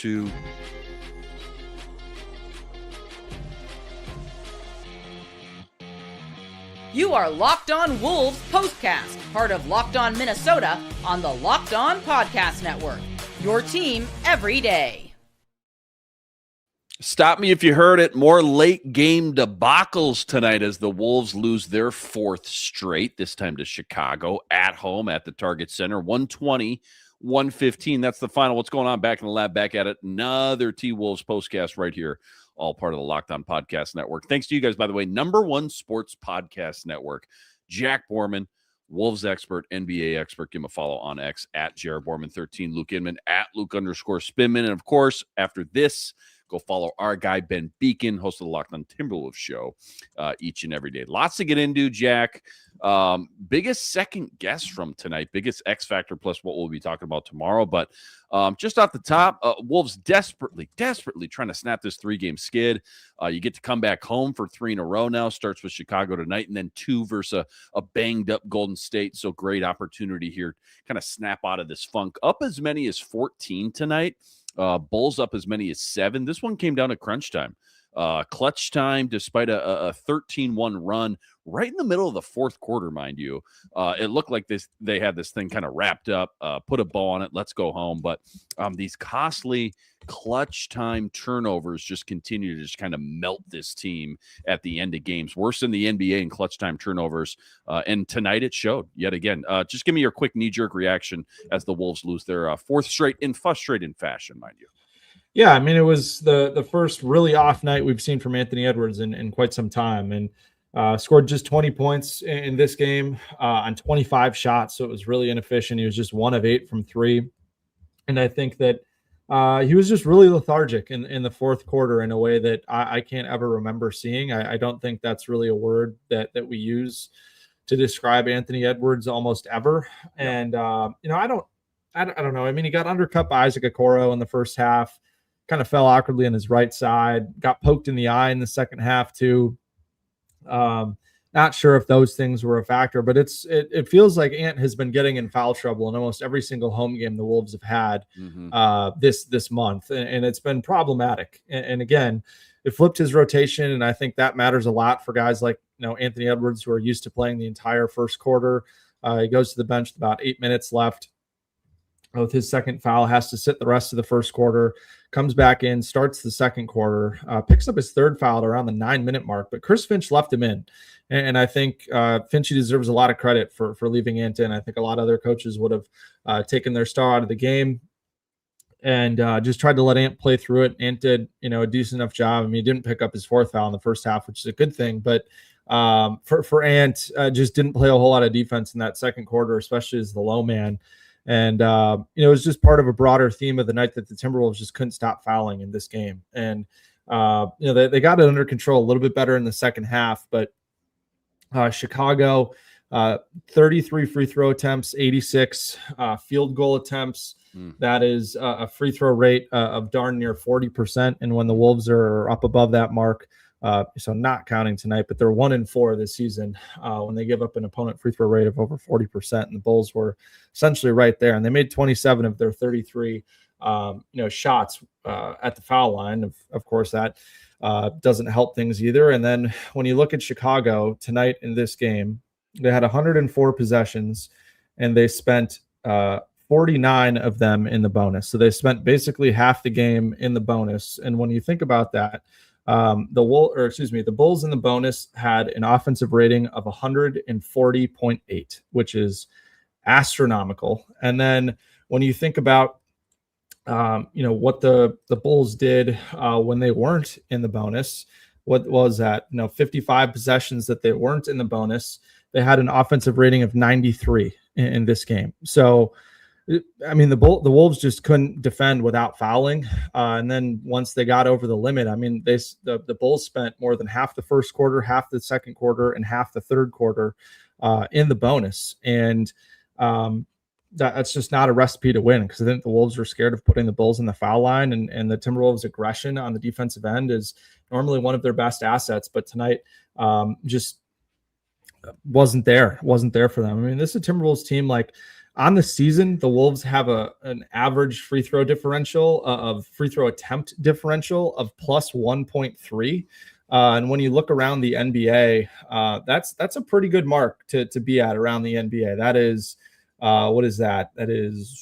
2. You are Locked On Wolves Postcast, part of Locked On Minnesota on the Locked On Podcast Network. Your team every day. Stop me if you heard it. More late game debacles tonight as the Wolves lose their 4th straight, this time to Chicago at home at the Target Center. 120-115. That's the final. What's going on back in the lab? Back at it. Another T-Wolves Postcast right here. All part of the Locked On Podcast Network. Thanks to you guys, by the way. #1 sports podcast network. Jack Borman, Wolves expert, NBA expert. Give him a follow on X at Jared Borman13. Luke Inman at Luke_Spinman. And of course, after this, go follow our guy, Ben Beacon, host of the Locked On Timberwolves show each and every day. Lots to get into, Jack. Biggest second guess from tonight, biggest X factor plus what we'll be talking about tomorrow. But just off the top, Wolves desperately trying to snap this 3-game skid. You get to come back home for 3 in a row now. Starts with Chicago tonight and then 2 versus a banged-up Golden State. So great opportunity here. Kind of snap out of this funk. Up as many as 14 tonight. Bulls up as many as 7. This one came down to crunch time. Clutch time, despite a 13-1 run right in the middle of the 4th quarter, mind you. It looked like they had this thing kind of wrapped up, put a bow on it, let's go home. But these costly clutch time turnovers just continue to just kind of melt this team at the end of games. Worse than the NBA in clutch time turnovers. And tonight it showed yet again. Just give me your quick knee-jerk reaction as the Wolves lose their 4th straight in frustrating fashion, mind you. Yeah, I mean, it was the first really off night we've seen from Anthony Edwards in quite some time, and scored just 20 points in this game on 25 shots, so it was really inefficient. He was just 1 of 8 from 3, and I think that he was just really lethargic in the 4th quarter in a way that I can't ever remember seeing. I don't think that's really a word that we use to describe Anthony Edwards almost ever, and I don't know. I mean, he got undercut by Isaac Okoro in the first half. Kind of fell awkwardly on his right side, got poked in the eye in the second half too. Not sure if those things were a factor, but it feels like Ant has been getting in foul trouble in almost every single home game the Wolves have had this month, and it's been problematic. And again, it flipped his rotation, and I think that matters a lot for guys like Anthony Edwards, who are used to playing the entire first quarter. He goes to the bench with about 8 minutes left. With his second foul, has to sit the rest of the first quarter, comes back in, starts the second quarter, picks up his 3rd foul at around the 9-minute mark, but Chris Finch left him in. And I think Finchy deserves a lot of credit for leaving Ant in. I think a lot of other coaches would have taken their star out of the game and just tried to let Ant play through it. Ant did, a decent enough job. I mean, he didn't pick up his 4th foul in the first half, which is a good thing, but for Ant, just didn't play a whole lot of defense in that second quarter, especially as the low man. And, it was just part of a broader theme of the night that the Timberwolves just couldn't stop fouling in this game. And, they got it under control a little bit better in the second half, but Chicago, 33 free throw attempts, 86 field goal attempts. That is a free throw rate of darn near 40%. And when the Wolves are up above that mark, so not counting tonight, but they're 1-4 this season when they give up an opponent free throw rate of over 40%. And the Bulls were essentially right there. And they made 27 of their 33 shots at the foul line. Of course, that doesn't help things either. And then when you look at Chicago tonight in this game, they had 104 possessions and they spent 49 of them in the bonus. So they spent basically half the game in the bonus. And when you think about that, the Bulls in the bonus had an offensive rating of 140.8, which is astronomical. And then when you think about, what the Bulls did when they weren't in the bonus, what was that? 55 possessions that they weren't in the bonus. They had an offensive rating of 93 in this game. So, I mean, the Wolves just couldn't defend without fouling. And then once they got over the limit, I mean, the Bulls spent more than half the first quarter, half the second quarter, and half the third quarter in the bonus. And that's just not a recipe to win, because I think the Wolves were scared of putting the Bulls in the foul line, and the Timberwolves' aggression on the defensive end is normally one of their best assets. But tonight just wasn't there for them. I mean, this is a Timberwolves team like on the season, the Wolves have an average free throw differential of free throw attempt differential of plus 1.3. And when you look around the NBA, that's a pretty good mark to be at around the NBA. That is, what is that? That is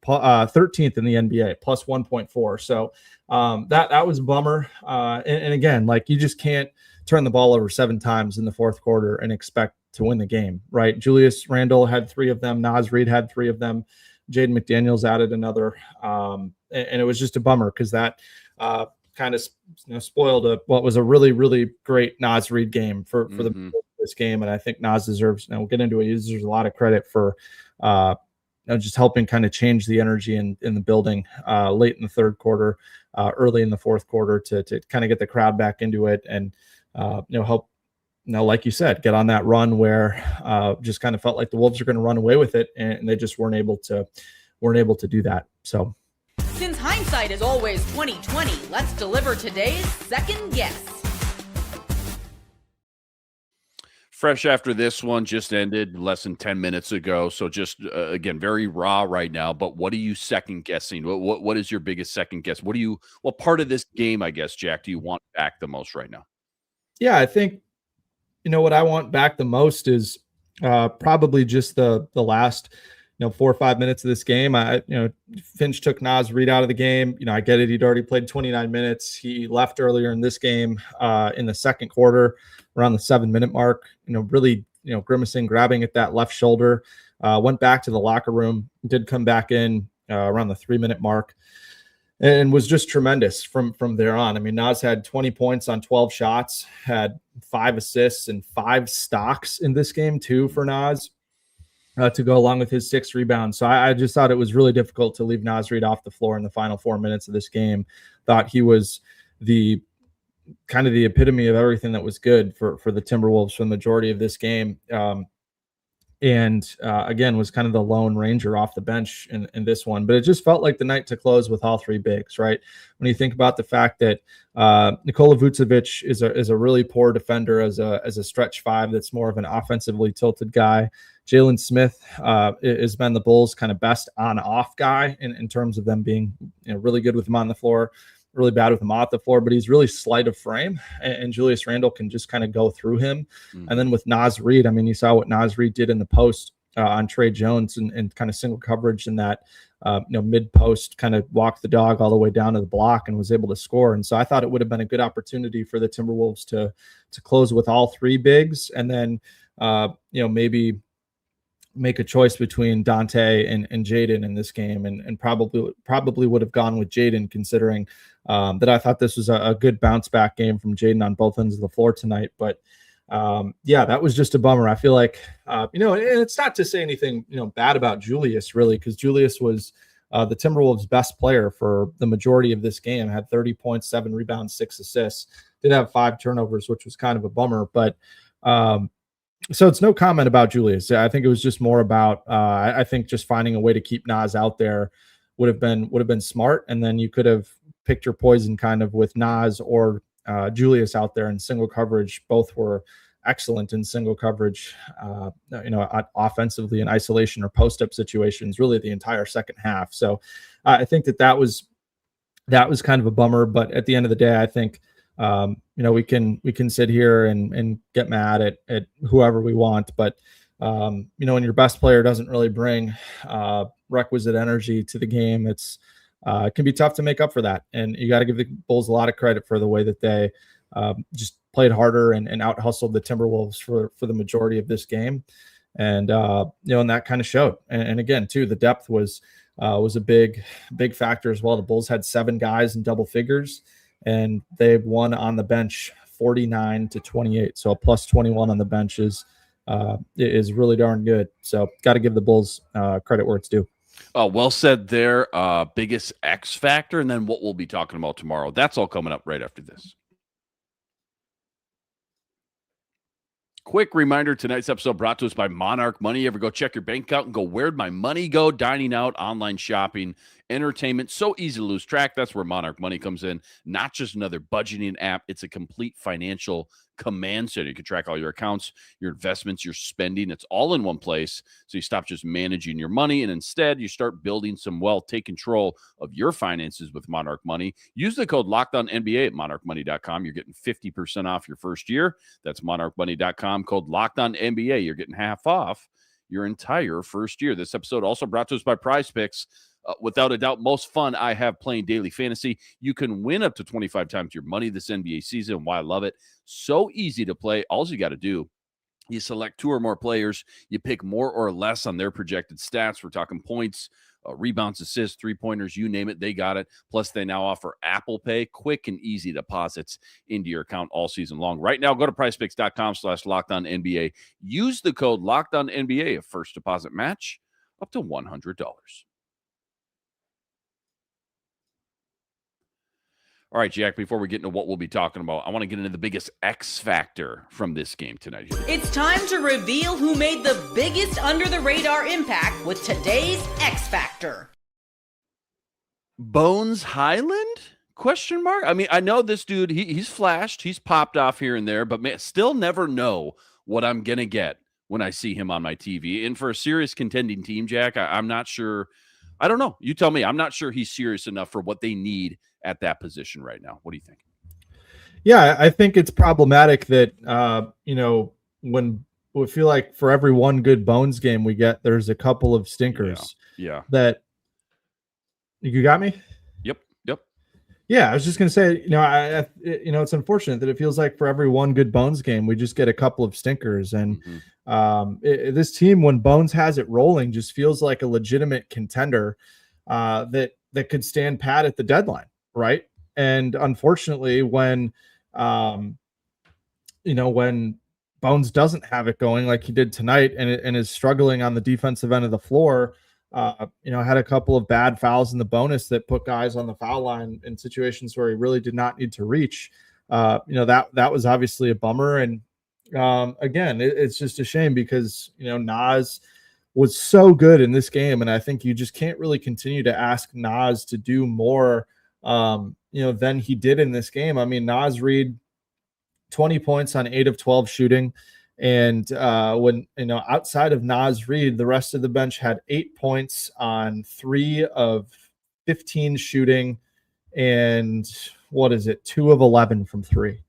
13th in the NBA, plus 1.4. So that was a bummer. And again, like, you just can't turn the ball over 7 times in the fourth quarter and expect to win the game, right? Julius Randle had 3 of them. Naz Reid had 3 of them. Jaden McDaniels added another. And it was just a bummer because that kind of spoiled what was a really, really great Naz Reid game for this game. And I think Naz deserves, we'll get into it, he deserves a lot of credit for just helping kind of change the energy in the building late in the third quarter, early in the fourth quarter to kind of get the crowd back into it and help, like you said, get on that run where just kind of felt like the Wolves are going to run away with it, and they just weren't able to do that. So, since hindsight is always 20/20, let's deliver today's second guess. Fresh after this one, just ended less than 10 minutes ago. So just, again, very raw right now. But what are you second guessing? What is your biggest second guess? What part of this game, I guess, Jack, do you want back the most right now? Yeah, I think, what I want back the most is probably just the last, 4 or 5 minutes of this game. Finch took Naz Reid out of the game. I get it. He'd already played 29 minutes. He left earlier in this game in the second quarter around the 7-minute mark, really, grimacing, grabbing at that left shoulder, went back to the locker room, did come back in around the 3-minute mark, and was just tremendous from there on. I mean, Naz had 20 points on 12 shots, had 5 assists and 5 stocks in this game too for Naz to go along with his 6 rebounds. So I just thought it was really difficult to leave Naz Reid off the floor in the final 4 minutes of this game. Thought he was the kind of the epitome of everything that was good for the Timberwolves for the majority of this game. Again, was kind of the lone ranger off the bench in this one. But it just felt like the night to close with all 3 bigs, right? When you think about the fact that Nikola Vucevic is a really poor defender as a stretch 5 that's more of an offensively tilted guy. Jalen Smith has been the Bulls' kind of best on-off guy in terms of them being really good with him on the floor, really bad with him off the floor, but he's really slight of frame, and Julius Randle can just kind of go through him. And then with Naz Reid, I mean, you saw what Naz Reid did in the post on Trey Jones and kind of single coverage in that mid post, kind of walked the dog all the way down to the block and was able to score. And so I thought it would have been a good opportunity for the Timberwolves to close with all 3 bigs, and then maybe make a choice between Dante and Jaden in this game, and probably would have gone with Jaden, considering that I thought this was a good bounce back game from Jaden on both ends of the floor tonight. But that was just a bummer. I feel like and it's not to say anything bad about Julius, really, because Julius was the Timberwolves' best player for the majority of this game. Had 30 points, 7 rebounds, 6 assists. Did have 5 turnovers, which was kind of a bummer, but so it's no comment about Julius. I think it was just more about I think just finding a way to keep Naz out there would have been smart, and then you could have picked your poison kind of with Naz or Julius out there in single coverage. Both were excellent in single coverage, offensively in isolation or post-up situations, really the entire second half. So I think that was kind of a bummer, but at the end of the day, I think we can sit here and get mad at whoever we want, but when your best player doesn't really bring requisite energy to the game, it can be tough to make up for that. And you got to give the Bulls a lot of credit for the way that they just played harder and out hustled the Timberwolves for the majority of this game. And and that kind of showed. And again, too, the depth was a big factor as well. The Bulls had 7 guys in double figures, and they won on the bench 49-28. So a plus 21 on the bench is really darn good. So got to give the Bulls credit where it's due. Well said there. Biggest X factor, and then what we'll be talking about tomorrow. That's all coming up right after this. Quick reminder, tonight's episode brought to us by Monarch Money. Ever go check your bank account and go, where'd my money go? Dining out, online shopping, entertainment, so easy to lose track. That's where Monarch Money comes in. Not just another budgeting app. It's a complete financial command center. You can track all your accounts, your investments, your spending. It's all in one place. So you stop just managing your money and instead you start building some wealth. Take control of your finances with Monarch Money. Use the code LOCKEDONNBA at monarchmoney.com. You're getting 50% off your first year. That's monarchmoney.com. Code LOCKEDONNBA. You're getting half off your entire first year. This episode also brought to us by PrizePicks. Without a doubt, most fun I have playing daily fantasy. You can win up to 25 times your money this NBA season. Why I love it. So easy to play. All you got to do, you select 2 or more players. You pick more or less on their projected stats. We're talking points, rebounds, assists, 3-pointers, you name it, they got it. Plus, they now offer Apple Pay, quick and easy deposits into your account all season long. Right now, go to prizepicks.com/LockedOnNBA. Use the code LockedOnNBA. A first deposit match up to $100. All right, Jack, before we get into what we'll be talking about, I want to get into the biggest X factor from this game tonight. It's time to reveal who made the biggest under-the-radar impact with today's X Factor. Bones Highland? Question mark? I mean, I know this dude, he's flashed, he's popped off here and there, but man, still never know what I'm going to get when I see him on my TV. And for a serious contending team, Jack, I'm not sure. I don't know. You tell me. I'm not sure he's serious enough for what they need at that position right now. What do you think? Yeah, I think it's problematic that, when we feel like for every one good Bones game we get, there's a couple of stinkers. Yeah. That you got me? Yep. Yeah, I was just going to say, it's unfortunate that it feels like for every one good Bones game, we just get a couple of stinkers. And this team, when Bones has it rolling, just feels like a legitimate contender that could stand pat at the deadline, right? And unfortunately, when Bones doesn't have it going like he did tonight and is struggling on the defensive end of the floor, had a couple of bad fouls in the bonus that put guys on the foul line in situations where he really did not need to reach. That was obviously a bummer. And again, it's just a shame because, Naz was so good in this game. And I think you just can't really continue to ask Naz to do more, than he did in this game. I mean, Naz Reid, 20 points on 8 of 12 shooting. And when, outside of Naz Reid, the rest of the bench had 8 points on 3 of 15 shooting and 2 of 11 from 3.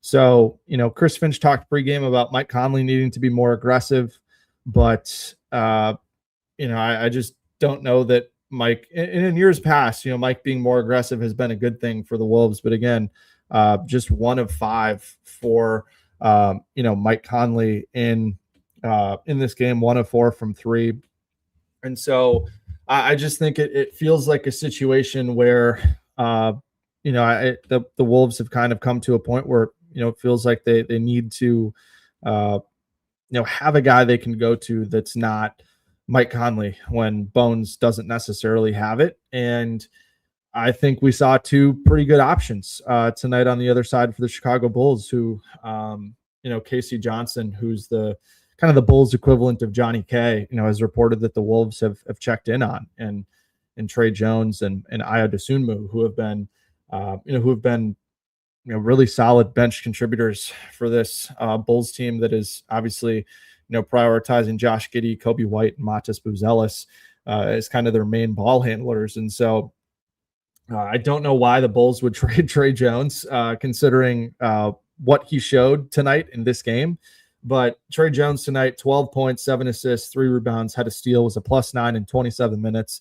So, Chris Finch talked pregame about Mike Conley needing to be more aggressive, but, I just don't know that Mike, in years past, Mike being more aggressive has been a good thing for the Wolves. But again, just 1 of 5 for, Mike Conley in this game, 1 of 4 from 3. And so I just think it feels like a situation where, the Wolves have kind of come to a point where, it feels like they need to, have a guy they can go to that's not Mike Conley when Bones doesn't necessarily have it. And I think we saw 2 pretty good options tonight on the other side for the Chicago Bulls, who, Casey Johnson, who's the kind of the Bulls equivalent of Johnny K, has reported that the Wolves have checked in on, and Trey Jones and Ayo Dosunmu, who have been, really solid bench contributors for this Bulls team that is obviously, prioritizing Josh Giddey, Kobe White, and Matas Buzelis as kind of their main ball handlers. And so I don't know why the Bulls would trade Trey Jones, considering what he showed tonight in this game. But Trey Jones tonight, 12 points, 7 assists, 3 rebounds, had a steal, was a +9 in 27 minutes.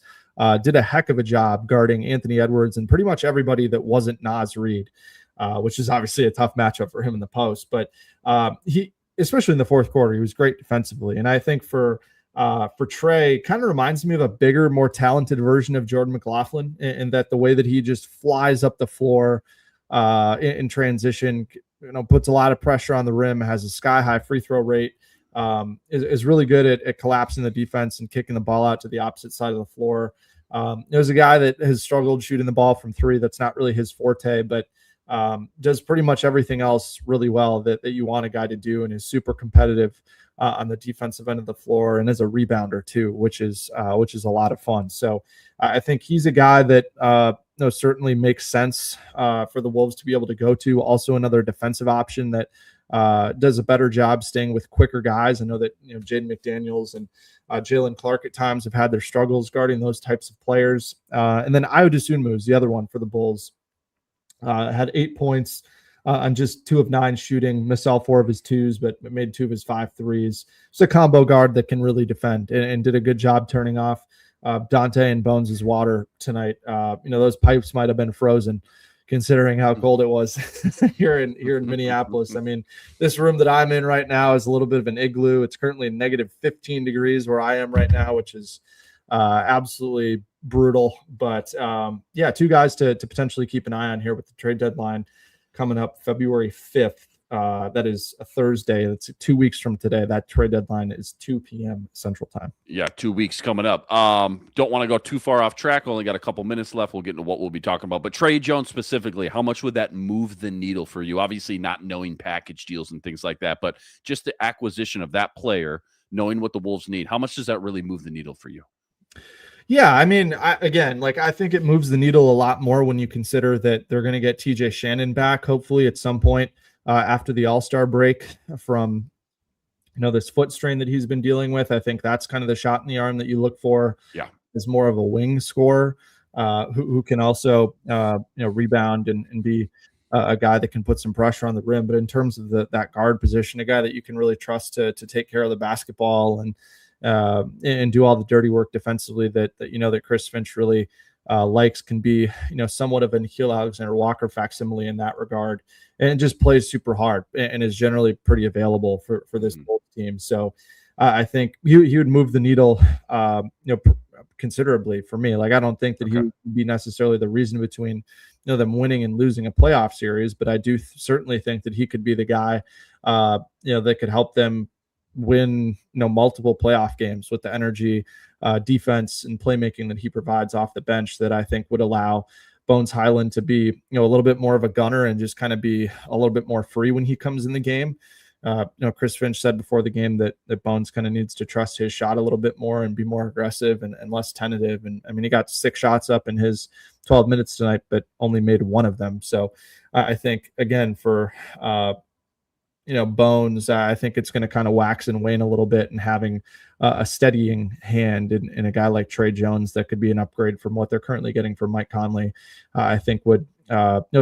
Did a heck of a job guarding Anthony Edwards and pretty much everybody that wasn't Naz Reid, which is obviously a tough matchup for him in the post. But he, especially in the fourth quarter, he was great defensively. And I think for Trey, kind of reminds me of a bigger, more talented version of Jordan McLaughlin, in that the way that he just flies up the floor in transition, puts a lot of pressure on the rim, has a sky-high free throw rate, is really good at collapsing the defense and kicking the ball out to the opposite side of the floor. There's a guy that has struggled shooting the ball from 3. That's not really his forte, but does pretty much everything else really well that you want a guy to do, and is super competitive on the defensive end of the floor, and is a rebounder too, which is a lot of fun. So I think he's a guy that certainly makes sense for the Wolves to be able to go to. Also another defensive option that does a better job staying with quicker guys. I know that Jaden McDaniels and Jalen Clark at times have had their struggles guarding those types of players. And then Ayo Dosunmu is the other one for the Bulls. Had 8 points on just 2 of 9 shooting, missed all 4 of his twos, but made 2 of his 5 threes. It's a combo guard that can really defend, and did a good job turning off Dante and Bones' water tonight. Those pipes might have been frozen considering how cold it was here in Minneapolis. I mean, this room that I'm in right now is a little bit of an igloo. It's currently negative 15 degrees where I am right now, which is absolutely brutal. But 2 guys to potentially keep an eye on here with the trade deadline coming up February 5th. That is a Thursday. That's 2 weeks from today. That trade deadline is 2 p.m. Central Time. Yeah, 2 weeks coming up. Don't want to go too far off track. Only got a couple minutes left. We'll get into what we'll be talking about. But Tre Jones specifically, how much would that move the needle for you? Obviously not knowing package deals and things like that, but just the acquisition of that player, knowing what the Wolves need, how much does that really move the needle for you? Yeah, I mean, I think it moves the needle a lot more when you consider that they're going to get TJ Shannon back, hopefully at some point after the All-Star break from, this foot strain that he's been dealing with. I think that's kind of the shot in the arm that you look for. Yeah, is more of a wing scorer who can also, rebound and be a guy that can put some pressure on the rim. But in terms of that guard position, a guy that you can really trust to take care of the basketball and do all the dirty work defensively that Chris Finch really likes, can be somewhat of a Nickeil Alexander-Walker facsimile in that regard, and just plays super hard and is generally pretty available for this Bulls team. So I think he would move the needle considerably for me. Like, I don't think that he would be necessarily the reason between them winning and losing a playoff series, but I do certainly think that he could be the guy that could help them win multiple playoff games with the energy, defense, and playmaking that he provides off the bench, that I think would allow Bones Highland to be a little bit more of a gunner and just kind of be a little bit more free when he comes in the game. Chris Finch said before the game that Bones kind of needs to trust his shot a little bit more and be more aggressive and less tentative. And I mean, he got 6 shots up in his 12 minutes tonight, but only made 1 of them. So I think, again, for Bones, I think it's going to kind of wax and wane a little bit, and having a steadying hand in a guy like Tre Jones that could be an upgrade from what they're currently getting from Mike Conley, I think would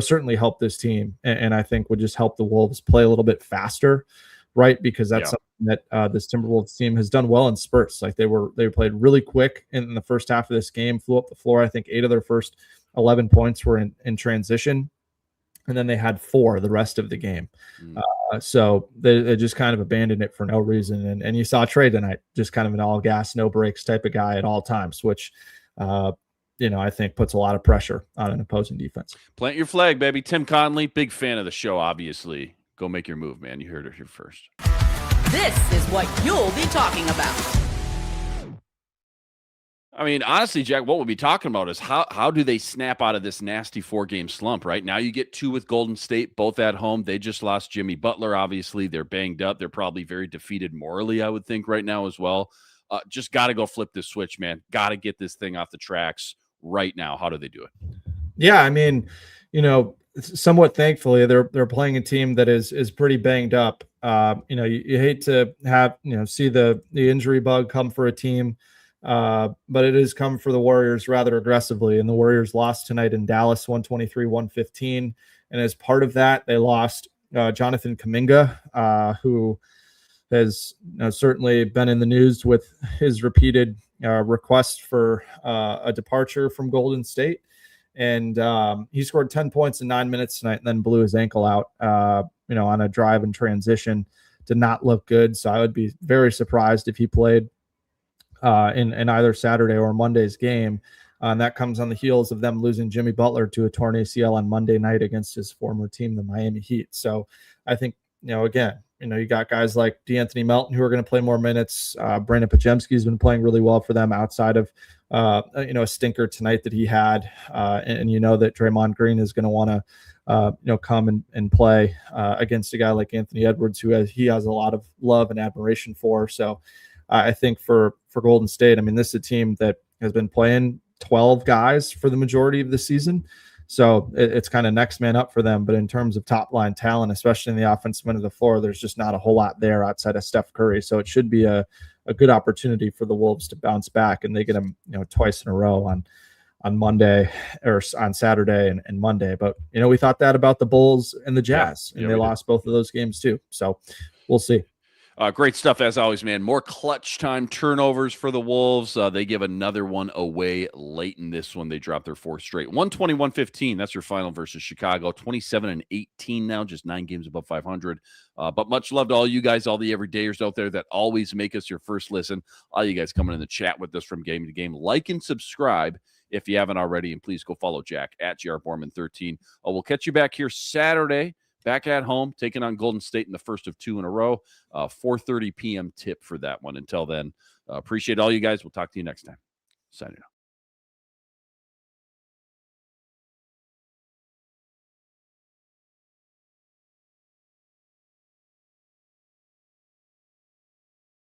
certainly help this team, and I think would just help the Wolves play a little bit faster, right? Because that's something that this Timberwolves team has done well in spurts. Like, they played really quick in the first half of this game, flew up the floor. I think 8 of their first 11 points were in transition, and then they had 4 the rest of the game. So they just kind of abandoned it for no reason. And you saw Tre tonight, just kind of an all gas, no breaks type of guy at all times, which, I think puts a lot of pressure on an opposing defense. Plant your flag, baby. Tim Conley, big fan of the show, obviously. Go make your move, man. You heard it here first. This is what you'll be talking about. I mean, honestly, Jack, what we'll be talking about is how do they snap out of this nasty 4-game slump, right? Now you get 2 with Golden State, both at home. They just lost Jimmy Butler, obviously. They're banged up. They're probably very defeated morally, I would think, right now as well. Just got to go flip this switch, man. Got to get this thing off the tracks right now. How do they do it? Yeah, I mean, somewhat thankfully, they're playing a team that is pretty banged up. You hate to have, see the injury bug come for a team, but it has come for the Warriors rather aggressively. And the Warriors lost tonight in Dallas, 123-115. And as part of that, they lost Jonathan Kuminga, who has certainly been in the news with his repeated request for a departure from Golden State. And he scored 10 points in 9 minutes tonight and then blew his ankle out, on a drive and transition. Did not look good. So I would be very surprised if he played in either Saturday or Monday's game. And that comes on the heels of them losing Jimmy Butler to a torn ACL on Monday night against his former team, the Miami Heat. So I think, again, you got guys like DeAnthony Melton who are going to play more minutes. Brandon Podziemski has been playing really well for them outside of a stinker tonight that he had, and that Draymond Green is going to want to come and play against a guy like Anthony Edwards, who he has a lot of love and admiration for. So I think for Golden State, I mean, this is a team that has been playing 12 guys for the majority of the season. So it's kind of next man up for them. But in terms of top line talent, especially in the offensive end of the floor, there's just not a whole lot there outside of Steph Curry. So it should be a good opportunity for the Wolves to bounce back, and they get them twice in a row on Monday or on Saturday and Monday. But we thought that about the Bulls and the Jazz, and they lost both of those games too. So we'll see. Great stuff as always, man. More clutch time turnovers for the Wolves. They give another one away late in this one. They dropped their fourth straight. 120-115. That's your final versus Chicago. 27-18 now, just 9 games above 500. But much love to all you guys, all the everydayers out there that always make us your first listen. All you guys coming in the chat with us from game to game. Like and subscribe if you haven't already, and please go follow Jack at JRBorman13. We'll catch you back here Saturday. Back at home, taking on Golden State in the first of 2 in a row. 4:30 p.m. tip for that one. Until then, appreciate all you guys. We'll talk to you next time. Signing out.